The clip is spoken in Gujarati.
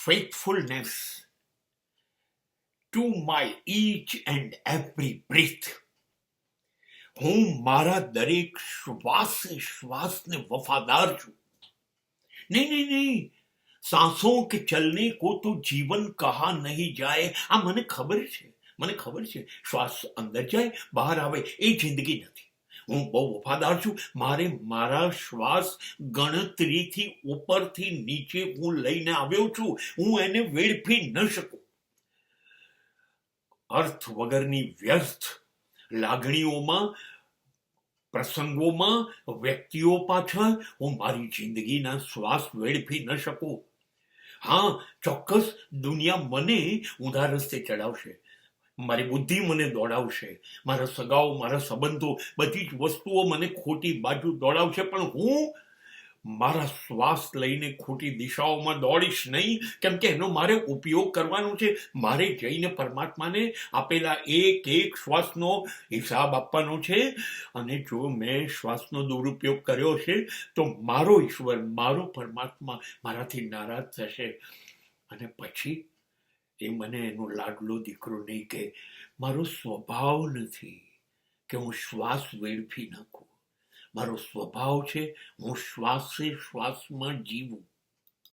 faithfulness to my each and every breath. હું મારા દરેક શ્વાસે શ્વાસને વફાદાર છું. નહીં નહીં નહીં, सांसों के चलने को तो जीवन कहा नहीं जाए. આ મને ખબર છે શ્વાસ અંદર જાય બહાર આવે એ જિંદગી નથી. હું બહુ વફાદાર છું. મારા શ્વાસ ગણતરીથી ઉપરથી નીચે હું લઈને આવ્યો છું. હું એને વેડફી ન શકું. અર્થ વગરની વ્યર્થ લાગણીઓમાં, પ્રસંગોમાં, વ્યક્તિઓ પાછળ હું મારી જિંદગીના શ્વાસ વેડફી ન શકું. હા, ચોક્કસ દુનિયા મને ઊંધા રસ્તે ચડાવશે, મારી બુદ્ધિ મને દોડાવશે, મારા સગાઓ, મારા સંબંધો, બધી જ વસ્તુઓ મને ખોટી બાજુ દોડાવશે, પણ હું મારા શ્વાસ લઈને ખોટી દિશાઓમાં દોડીશ નહીં, કેમ કે એનો મારે ઉપયોગ કરવાનો છે. મારે જઈને પરમાત્માને આપેલા એક શ્વાસનો હિસાબ આપવાનો છે. અને જો મેં શ્વાસનો દુરુપયોગ કર્યો છે તો મારો ઈશ્વર, મારો પરમાત્મા મારાથી નારાજ થશે. અને પછી એ મને એનો લાડલો દીકરો નહીં કહે. મારો સ્વભાવ નથી કે હું શ્વાસ વેડફી નાખું. મારો સ્વભાવ છે હું શ્વાસે શ્વાસમાં જીવું.